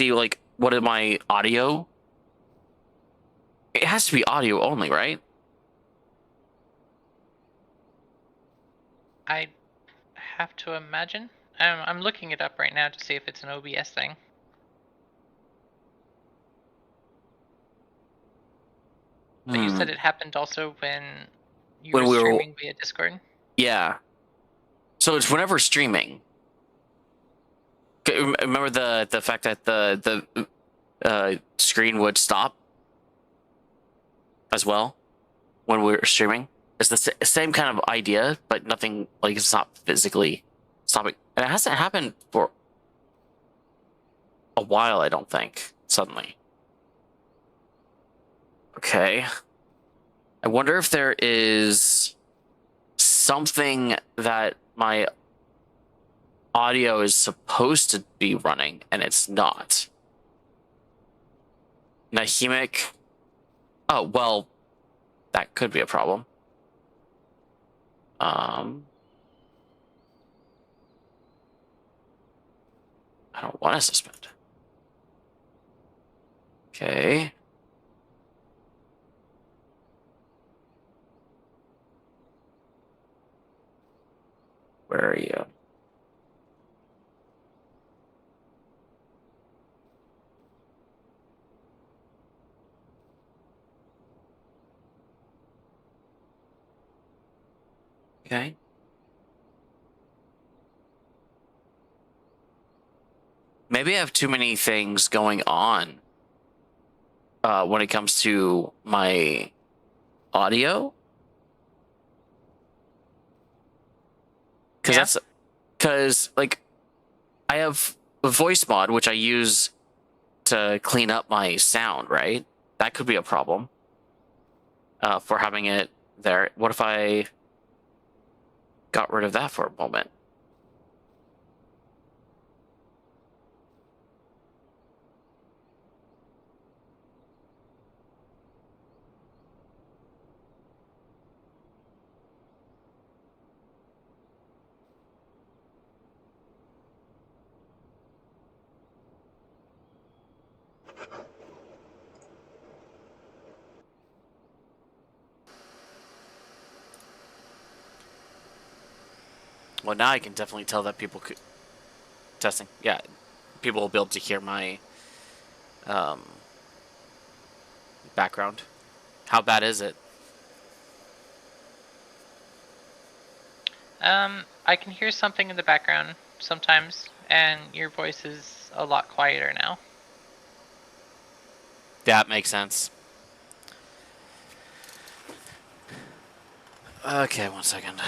see like what am my audio? It has to be audio only, right? I have to imagine. I'm looking it up right now to see if it's an OBS thing. But you said it happened also when you When were we were, streaming via Discord? yeah. So it's whenever streaming. Remember the fact that the screen would stop as well when we were streaming. It's the same kind of idea, but nothing like it's not physically stopping. And it hasn't happened for a while, I don't think. Suddenly. Okay. I wonder if there is something that my audio is supposed to be running and it's not. Nahimic. Oh, well, that could be a problem. I don't want to suspend. Okay. Where are you? Okay. Maybe I have too many things going on when it comes to my audio. Yeah. Because like I have a voice mod which I use to clean up my sound, right? That could be a problem for having it there. What if I got rid of that for a moment? Well, now I can definitely tell that people could testing. Yeah, people will be able to hear my background. How bad is it? I can hear something in the background sometimes, and your voice is a lot quieter now. That makes sense. Okay, 1 second.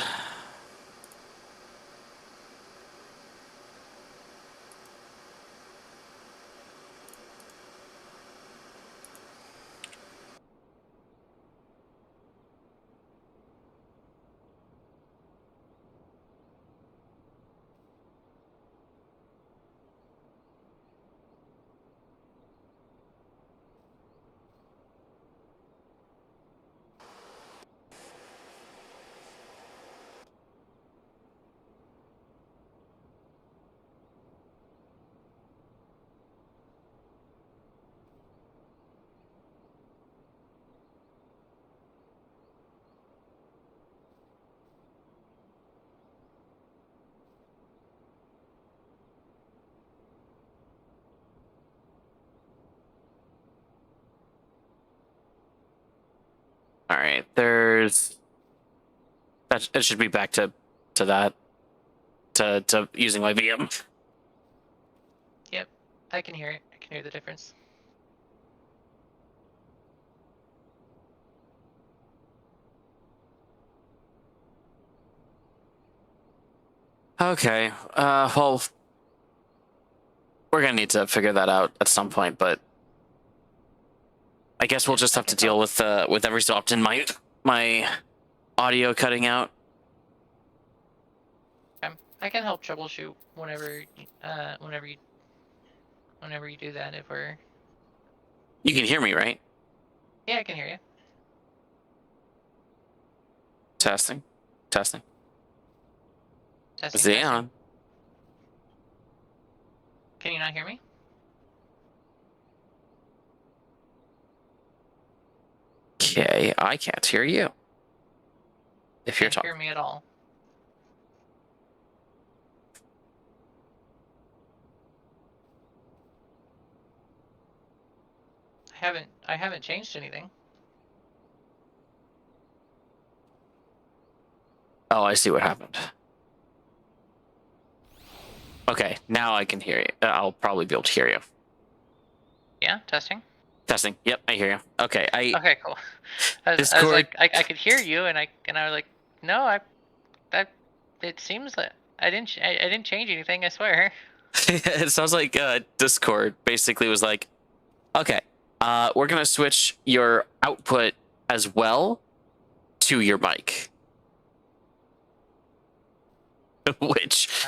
All right, there's that. It should be back to that to using my VM. Yep, I can hear it. I can hear the difference. Okay. Well, we're gonna need to figure that out at some point, but I guess we'll just I have to can deal help. with every so often my audio cutting out. I can help troubleshoot whenever you do that. If we're You can hear me, right? Yeah, I can hear you. Testing, testing. Testing, testing. Xeon. Can you not hear me? Okay, I can't hear you. If you're Can't talking. hear me at all. I haven't changed anything. Oh, I see what happened. Okay, now I can hear you. I'll probably be able to hear you. Yeah, testing. Testing. Yep, I hear you. Okay, Okay, cool. I was Discord. like, I could hear you, and I was like, no, that it seems like I didn't change anything. I swear. It sounds like Discord basically was like, okay, we're gonna switch your output as well to your mic, which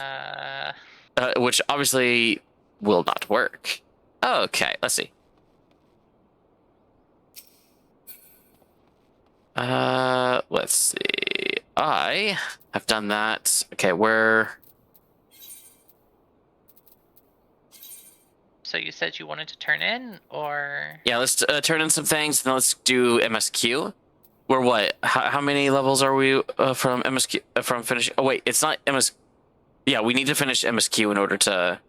obviously will not work. Okay, let's see. Let's see. I have done that. Okay, where? So you said you wanted to turn in, or Yeah, let's turn in some things, and then let's do MSQ. We're what? How many levels are we from MSQ from finishing? Oh wait, it's not MS. Yeah, we need to finish MSQ in order to.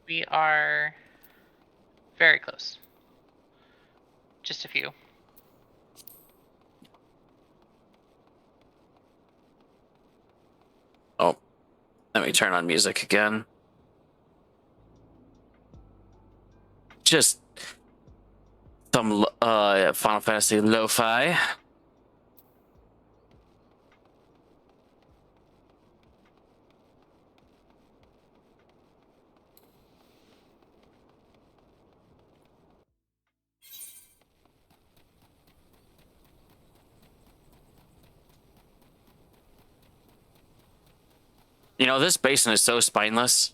we are very close. Just a few. Oh, let me turn on music again. Just some Final Fantasy lo-fi. You know, this basin is so spineless.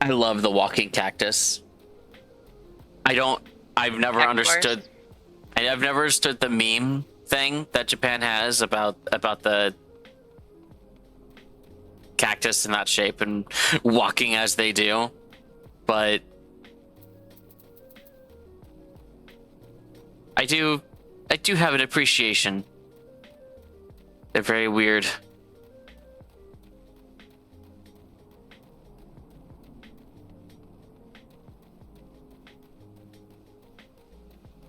I love the walking cactus. I've never understood. I've never understood the meme thing that Japan has about the cactus in that shape and walking as they do, but I do have an appreciation. They're very weird.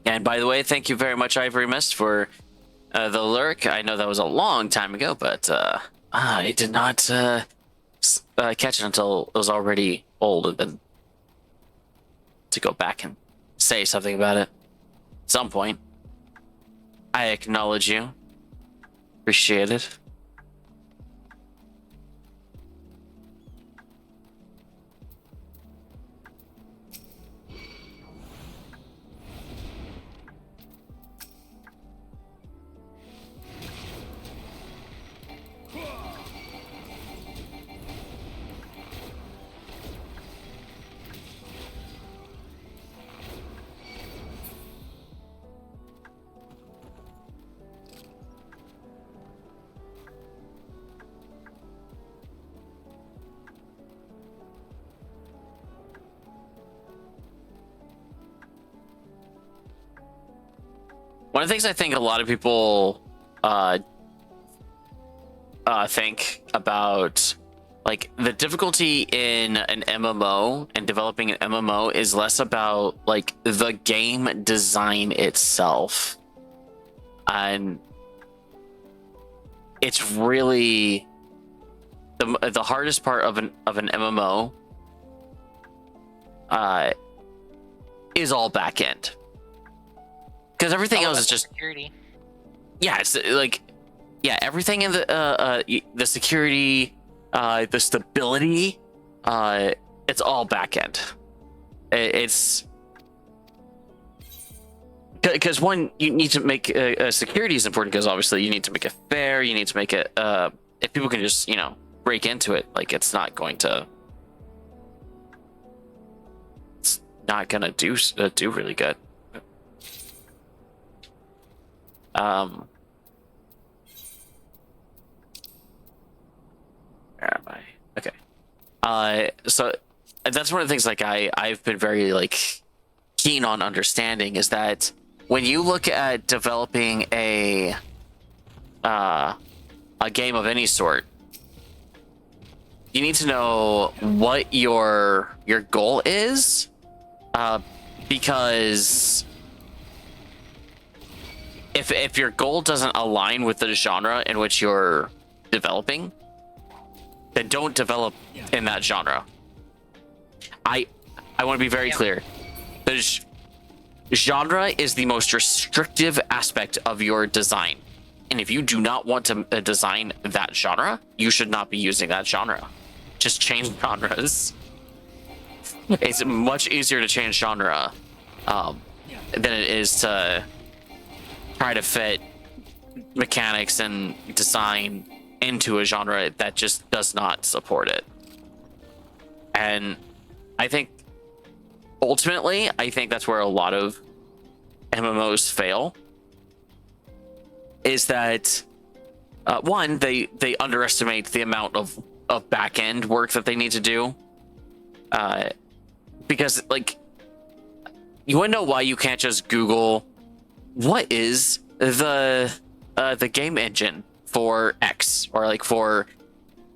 And by the way, thank you very much, Ivory Mist, for the lurk. I know that was a long time ago, but I did not catch it until it was already old, and then to go back and say something about it at some point. I acknowledge you. Appreciate it. One of the things I think a lot of people think about, like, the difficulty in an MMO and developing an MMO is less about like the game design itself, and it's really the hardest part of an MMO is all back end, because everything else is just security. Yeah, it's like, yeah, everything in the security, the stability it's all back end. It's because one, you need to make security is important, because obviously you need to make it fair. You need to make it if people can just break into it, like it's not gonna do really good. Where am I? Okay. So that's one of the things like I've been very like keen on understanding, is that when you look at developing a game of any sort, you need to know what your goal is, because if your goal doesn't align with the genre in which you're developing, then don't develop in that genre. I want to be very clear. The genre is the most restrictive aspect of your design. And if you do not want to design that genre, you should not be using that genre. Just change genres. It's much easier to change genre than it is to try to fit mechanics and design into a genre that just does not support it. And I think ultimately, that's where a lot of MMOs fail, is that one, they underestimate the amount of back end work that they need to do, because like, you want to know why you can't just Google what is the game engine for X, or like for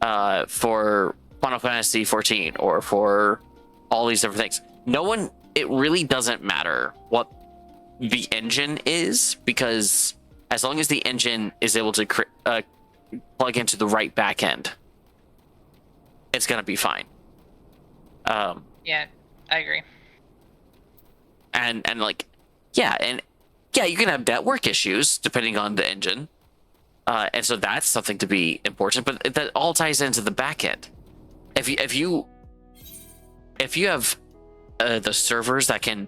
Final Fantasy 14, or for all these different things. It really doesn't matter what the engine is, because as long as the engine is able to plug into the right backend, it's gonna be fine. Yeah, I agree. And like, yeah, you can have network issues depending on the engine, and so that's something to be important. But that all ties into the backend. If you have the servers that can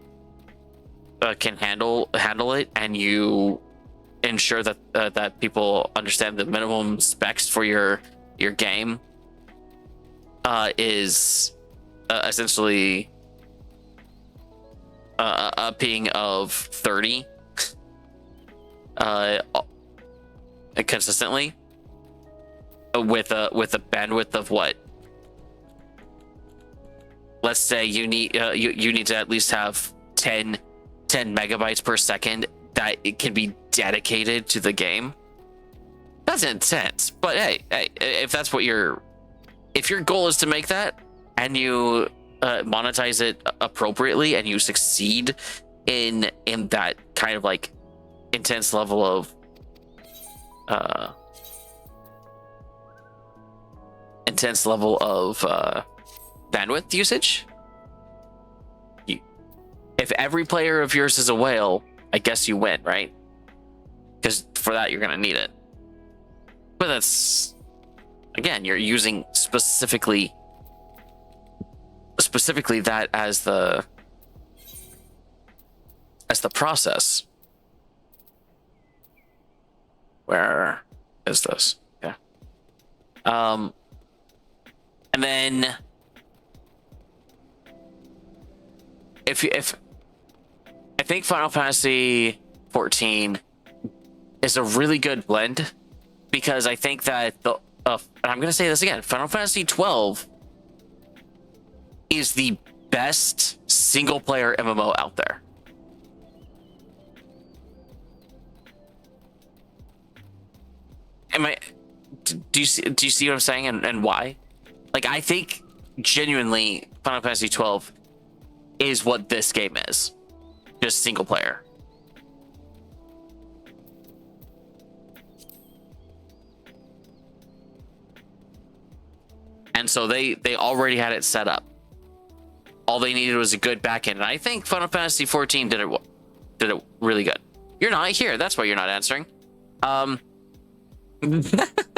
handle it, and you ensure that that people understand the minimum specs for your game, is essentially a ping of 30 consistently, with a bandwidth of what, let's say you need you need to at least have 10 megabytes per second that it can be dedicated to the game. That's intense. But hey, if that's what if your goal is to make that, and you monetize it appropriately, and you succeed in that kind of like intense level of bandwidth usage, if every player of yours is a whale, I guess you win, right? Because for that you're gonna need it. But that's, again, you're using specifically that as the process. Where is this? Yeah. And then if I think Final Fantasy 14 is a really good blend, because I think that and I'm gonna say this again, Final Fantasy 12 is the best single player MMO out there. Do you see what I'm saying, and why? Like, I think genuinely Final Fantasy 12 is what this game is, just single player. And so they already had it set up. All they needed was a good backend, and I think Final Fantasy 14 did it really good. You're not here. That's why you're not answering.